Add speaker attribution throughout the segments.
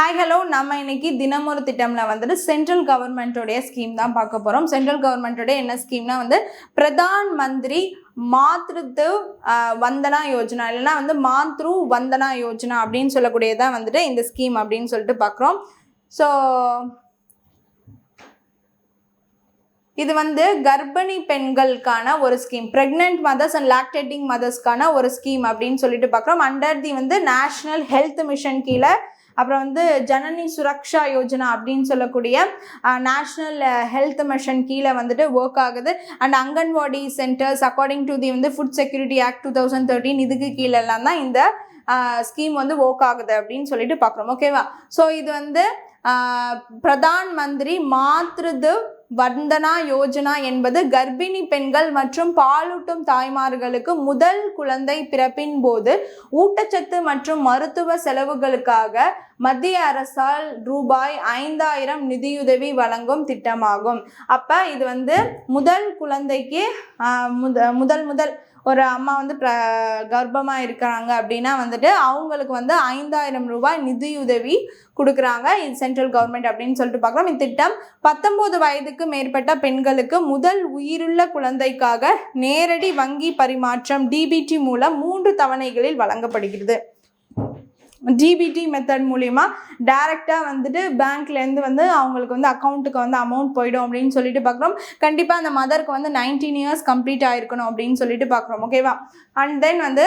Speaker 1: Hi hello, நம்ம இன்னைக்கு தினமொரு திட்டம்ல வந்துட்டு சென்ட்ரல் கவர்மெண்ட்டோடைய ஸ்கீம் தான் பார்க்க போகிறோம். சென்ட்ரல் கவர்மெண்ட்டோடைய என்ன ஸ்கீம்னா வந்து பிரதான் மந்திரி மாத்ருத்வ வந்தனா யோஜனா, இல்லைன்னா வந்து மாத்ரு வந்தனா யோஜனா அப்படின்னு சொல்லக்கூடியதான் வந்துட்டு இந்த ஸ்கீம் அப்படின்னு சொல்லிட்டு பார்க்குறோம். ஸோ இது வந்து கர்ப்பிணி பெண்களுக்கான ஒரு scheme, pregnant mothers and lactating மதர்ஸ்க்கான ஒரு ஸ்கீம் அப்படின்னு சொல்லிட்டு பார்க்குறோம். அண்டர் தி வந்து நேஷனல் ஹெல்த் மிஷன் கீழே, அப்புறம் வந்து ஜனனி சுரக்ஷா யோஜனா அப்படின்னு சொல்லக்கூடிய நேஷ்னல் ஹெல்த் மிஷன் கீழே வந்துட்டு ஒர்க் ஆகுது. And anganwadi centres according to the வந்து ஃபுட் செக்யூரிட்டி ஆக்ட் 2013 இதுக்கு கீழெல்லாம் தான் இந்த ஸ்கீம் வந்து ஒர்க் ஆகுது அப்படின்னு சொல்லிட்டு பார்க்குறோம். ஓகேவா? ஸோ இது வந்து பிரதான் மந்திரி மாத்ருத்வ வந்தனா யோஜனா என்பது கர்ப்பிணி பெண்கள் மற்றும் பாலூட்டும் தாய்மார்களுக்கு முதல் குழந்தை பிறப்பின் போது ஊட்டச்சத்து மற்றும் மருத்துவ செலவுகளுக்காக மத்திய அரசால் ரூபாய் 5000 நிதியுதவி வழங்கும் திட்டமாகும். அப்போ இது வந்து முதல் குழந்தைக்கு முதல் ஒரு அம்மா வந்து கர்ப்பமாக இருக்கிறாங்க அப்படின்னா வந்துட்டு அவங்களுக்கு வந்து 5000 ரூபாய் நிதியுதவி கொடுக்குறாங்க. இது சென்ட்ரல் கவர்மெண்ட் அப்படின்னு சொல்லிட்டு பார்க்குறோம். இத்திட்டம் 19 வயதுக்கு மேற்பட்ட பெண்களுக்கு முதல் உயிருள்ள குழந்தைக்காக நேரடி வங்கி பரிமாற்றம் டிபிடி மூலம் 3 தவணைகளில் வழங்கப்படுகிறது. டிபிடி மெத்தட் மூலிமா டைரெக்டாக வந்துட்டு பேங்க்லேருந்து வந்து அவங்களுக்கு வந்து அக்கௌண்ட்டுக்கு வந்து அமௌண்ட் போயிடும் அப்படின்னு சொல்லிட்டு பார்க்குறோம். கண்டிப்பாக அந்த மதருக்கு வந்து 19 இயர்ஸ் கம்ப்ளீட் ஆகிருக்கணும் அப்படின்னு சொல்லிட்டு பார்க்குறோம். ஓகேவா? அண்ட் தென் வந்து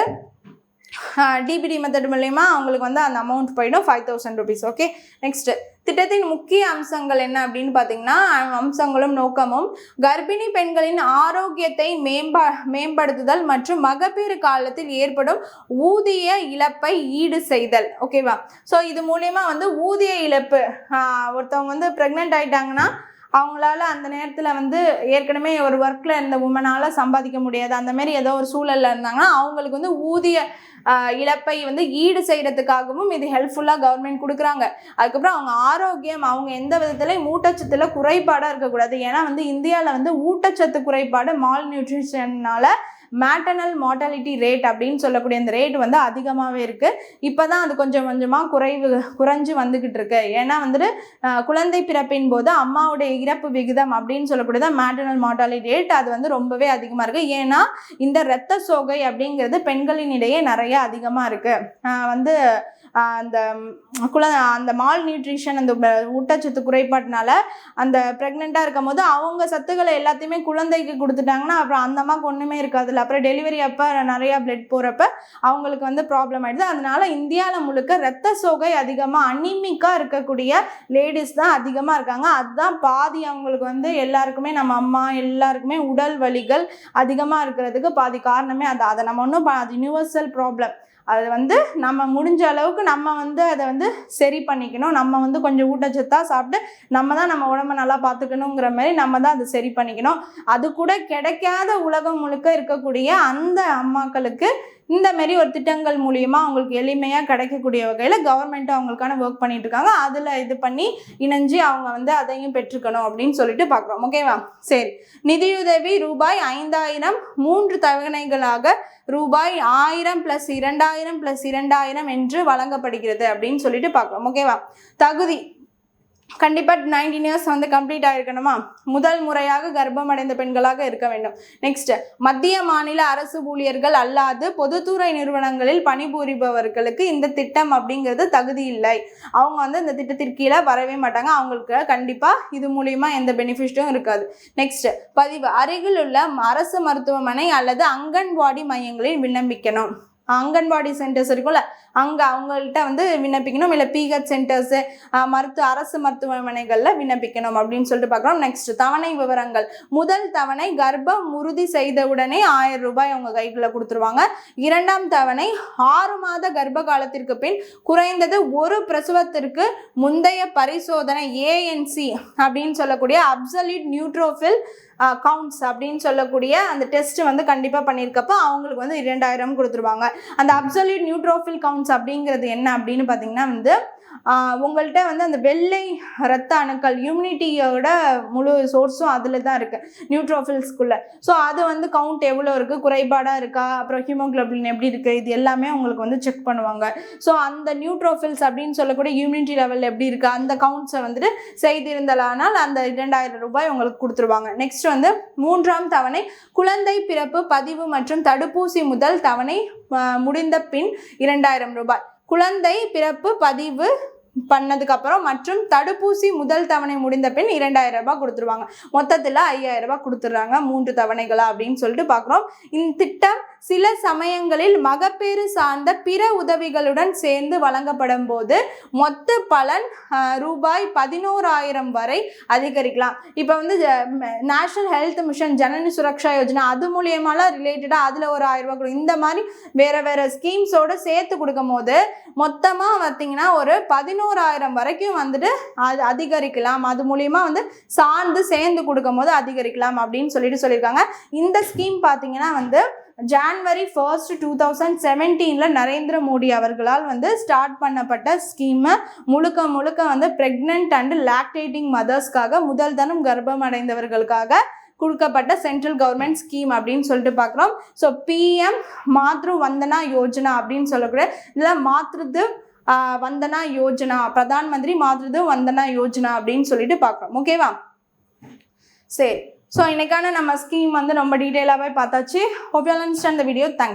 Speaker 1: டிபிடி மெத்தட் மூலயமா அவங்களுக்கு வந்து அந்த அமௌண்ட் போயிடும் 5000 rupees. ஓகே, நெக்ஸ்ட் திட்டத்தின் முக்கிய அம்சங்கள் என்ன அப்படின்னு பார்த்தீங்கன்னா, அம்சங்களும் நோக்கமும் கர்ப்பிணி பெண்களின் ஆரோக்கியத்தை மேம்படுத்துதல் மற்றும் மகப்பேறு காலத்தில் ஏற்படும் ஊதிய இழப்பை ஈடு செய்தல். ஓகேவா? ஸோ இது மூலயமா வந்து ஊதிய இழப்பு, ஒருத்தவங்க வந்து ப்ரெக்னென்ட் ஆகிட்டாங்கன்னா அவங்களால அந்த நேரத்தில் வந்து ஏற்கனவே ஒரு ஒர்க்கில் இருந்த உமனால் சம்பாதிக்க முடியாது, அந்த மாதிரி ஏதோ ஒரு சூழலில் இருந்தாங்கன்னா அவங்களுக்கு வந்து ஊதிய இழப்பை வந்து ஈடு செய்கிறதுக்காகவும் இது ஹெல்ப்ஃபுல்லாக கவர்மெண்ட் கொடுக்குறாங்க. அதுக்கப்புறம் அவங்க ஆரோக்கியம், அவங்க எந்த விதத்துலையும் ஊட்டச்சத்தில் குறைபாடாக இருக்கக்கூடாது. ஏன்னா வந்து இந்தியாவில் வந்து ஊட்டச்சத்து குறைபாடு மால் நியூட்ரிஷனால் மேட்டர்னல் மார்டாலிட்டி ரேட் அப்படின்னு சொல்லக்கூடிய அந்த ரேட் வந்து அதிகமாகவே இருக்குது. இப்போ தான் அது கொஞ்சம் கொஞ்சமாக குறைஞ்சு வந்துக்கிட்டு இருக்கு. ஏன்னா வந்துட்டு குழந்தை பிறப்பின் போது அம்மாவுடைய இறப்பு விகிதம் அப்படின்னு சொல்லக்கூடியது மேட்டர்னல் மார்டாலிட்டி ரேட் அது வந்து ரொம்பவே அதிகமாக இருக்குது. ஏன்னா இந்த இரத்த சோகை அப்படிங்கிறது பெண்களின் இடையே நிறைய அதிகமாக இருக்குது. வந்து அந்த மால் நியூட்ரிஷன், அந்த ஊட்டச்சத்து குறைபாட்டினால அந்த ப்ரெக்னெண்ட்டாக இருக்கும் போது அவங்க சத்துக்களை எல்லாத்தையுமே குழந்தைக்கு கொடுத்துட்டாங்கன்னா அப்புறம் அந்த அம்மாவுக்கு ஒன்றுமே இருக்காதுல்ல. அப்புறம் டெலிவரி அப்போ நிறையா பிளட் போகிறப்ப அவங்களுக்கு வந்து ப்ராப்ளம் ஆகிடுது. அதனால இந்தியாவில் முழுக்க இரத்த சோகை அதிகமாக அனிமிக்காக இருக்கக்கூடிய லேடிஸ் தான் அதிகமாக இருக்காங்க. அதுதான் பாதி அவங்களுக்கு வந்து எல்லாருக்குமே, நம்ம அம்மா எல்லாருக்குமே உடல் வலிகள் அதிகமாக இருக்கிறதுக்கு பாதி காரணமே அதை நம்ம ஒன்றும் அது யூனிவர்சல் ப்ராப்ளம். அது வந்து நம்ம முடிஞ்ச அளவுக்கு நம்ம வந்து அதை வந்து சரி பண்ணிக்கணும். நம்ம வந்து கொஞ்சம் ஊட்டச்சத்தாக சாப்பிட்டு நம்ம தான் நம்ம உடம்பை நல்லா பார்த்துக்கணுங்கிற மாதிரி நம்ம தான் அதை சரி பண்ணிக்கணும். அது கூட கிடைக்காத உலகம் முழுக்க இருக்கக்கூடிய அந்த அம்மாக்களுக்கு இந்த மாரி ஒரு திட்டங்கள் மூலியமாக அவங்களுக்கு எளிமையாக கிடைக்கக்கூடிய வகையில் கவர்மெண்ட்டும் அவங்களுக்கான ஒர்க் பண்ணிட்டு இருக்காங்க. அதில் இது பண்ணி இணைஞ்சு அவங்க வந்து அதையும் பெற்றுக்கணும் அப்படின்னு சொல்லிட்டு பார்க்குறோம். ஓகேவா? சரி, நிதியுதவி ரூபாய் 5000 3 தவணைகளாக ரூபாய் 1000 + 2000 + 2000 என்று வழங்கப்படுகிறது அப்படின்னு சொல்லிட்டு பார்க்குறோம். ஓகேவா? தகுதி கண்டிப்பாக 19 இயர்ஸ் வந்து கம்ப்ளீட் ஆகிருக்கணுமா? முதல் முறையாக கர்ப்பம் அடைந்த பெண்களாக இருக்க வேண்டும். நெக்ஸ்ட், மத்திய மாநில அரசு ஊழியர்கள் அல்லாது பொதுத்துறை நிறுவனங்களில் பணிபுரிபவர்களுக்கு இந்த திட்டம் அப்படிங்கிறது தகுதி இல்லை. அவங்க வந்து இந்த திட்டத்திற்கு கீழே வரவே மாட்டாங்க. அவங்களுக்கு கண்டிப்பாக இது மூலிமா எந்த பெனிஃபிட்டும் இருக்காது. நெக்ஸ்ட், பதிவு அருகில் உள்ள அரசு மருத்துவமனை அல்லது அங்கன்வாடி மையங்களில் விண்ணப்பிக்கணும். அங்கன்வாடி சென்டர்ஸ் இருக்கும்ல, அங்கே அவங்கள்ட்ட வந்து விண்ணப்பிக்கணும். இல்லை பிஹெச் சென்டர்ஸு, அரசு மருத்துவமனைகளில் விண்ணப்பிக்கணும் அப்படின்னு சொல்லிட்டு பார்க்குறோம். நெக்ஸ்ட், தவணை விவரங்கள். முதல் தவணை கர்ப்பம் உறுதி செய்த உடனே 1000 ரூபாய் அவங்க கைக்குள்ள கொடுத்துருவாங்க. 2ஆம் தவணை 6 மாத கர்ப்ப காலத்திற்கு பின் குறைந்தது ஒரு பிரசவத்திற்கு முந்தைய பரிசோதனை ஏஎன்சி அப்படின்னு சொல்லக்கூடிய அப்சல்யூட் நியூட்ரோஃபில் கவுண்ட்ஸ் அப்படின்னு சொல்லக்கூடிய அந்த டெஸ்ட் வந்து கண்டிப்பாக பண்ணியிருக்கப்போ அவங்களுக்கு வந்து 2000 கொடுத்துருவாங்க. அந்த அப்சல்யூட் நியூட்ரோஃபில் கவுண்ட்ஸ் அப்படிங்கிறது என்ன அப்படின்னு பார்த்தீங்கன்னா வந்து உங்கள்கிட்ட வந்து அந்த வெள்ளை இரத்த அணுக்கள் இம்யூனிட்டியோட முழு சோர்ஸும் அதில் தான் இருக்குது நியூட்ரோஃபில்ஸ்குள்ளே. ஸோ அது வந்து கவுண்ட் எவ்வளோ இருக்குது, குறைபாடாக இருக்கா, அப்புறம் ஹீமோக்ளோபின் எப்படி இருக்குது, இது எல்லாமே உங்களுக்கு வந்து செக் பண்ணுவாங்க. ஸோ அந்த நியூட்ரோஃபில்ஸ் அப்படின்னு சொல்லக்கூடிய இம்யூனிட்டி லெவல் எப்படி இருக்குது அந்த கவுண்ட்ஸை வந்துட்டு செய்திருந்தலானால் அந்த 2000 ரூபாய் உங்களுக்கு கொடுத்துருவாங்க. நெக்ஸ்ட் வந்து 3ஆம் தவணை குழந்தை பிறப்பு பதிவு மற்றும் தடுப்பூசி முதல் தவணை முடிந்த பின் 2000 ரூபாய். குழந்தை பிறப்பு பதிவு பண்ணதுக்கப்புறம் மற்றும் தடுப்பூசி முதல் தவணை முடிந்த பின் 2000 ரூபாய் கொடுத்துருவாங்க. மொத்தத்தில் 5000 ரூபாய் கொடுத்துட்றாங்க 3 தவணைகளா அப்படின்னு சொல்லிட்டு பார்க்குறோம். இந்த திட்டம் சில சமயங்களில் மகப்பேறு சார்ந்த பிற உதவிகளுடன் சேர்ந்து வழங்கப்படும் போது மொத்த பலன் ரூபாய் 11,000 வரை அதிகரிக்கலாம். இப்போ வந்து national health mission Janani Suraksha Yojana அது மூலியமாலாம் ரிலேட்டடாக அதில் ஒரு 1000 ரூபாய் கொடுக்கும். இந்த மாதிரி வேறு ஸ்கீம்ஸோடு சேர்த்து கொடுக்கும் போது மொத்தமாக பார்த்தீங்கன்னா ஒரு 11,000 வரைக்கும் வந்துட்டு அது அதிகரிக்கலாம். அது மூலியமா வந்து சேர்ந்து கொடுக்கும் போது அதிகரிக்கலாம் அப்படின்னு சொல்லியிருக்காங்க. இந்த ஸ்கீம் பார்த்தீங்கன்னா வந்து January 1st 2017 நரேந்திர மோடி அவர்களால் வந்து ஸ்டார்ட் பண்ணப்பட்ட ஸ்கீமை முழுக்க வந்து பிரெக்னென்ட் அண்ட் லாக்டேட்டிங் மதர்ஸ்க்காக முதல் தரம் கர்ப்பம் அடைந்தவர்களுக்காக கொடுக்கப்பட்ட சென்ட்ரல் கவர்மெண்ட் ஸ்கீம் அப்படின்னு சொல்லிட்டு பார்க்குறோம். ஸோ PM மாத்ரு வந்தனா யோஜனா அப்படின்னு சொல்லக்கூடிய இதில் மாத்ருது வந்தனா யோஜனா, பிரதான் மந்திரி மாத்ருது வந்தனா யோஜனா அப்படின்னு சொல்லிட்டு பார்க்குறோம். ஓகேவா? சரி, ஸோ இன்னைக்கான நம்ம ஸ்கீம் வந்து ரொம்ப டீட்டெயிலாகவே பார்த்தாச்சு. Hope you understand the video. Thank you.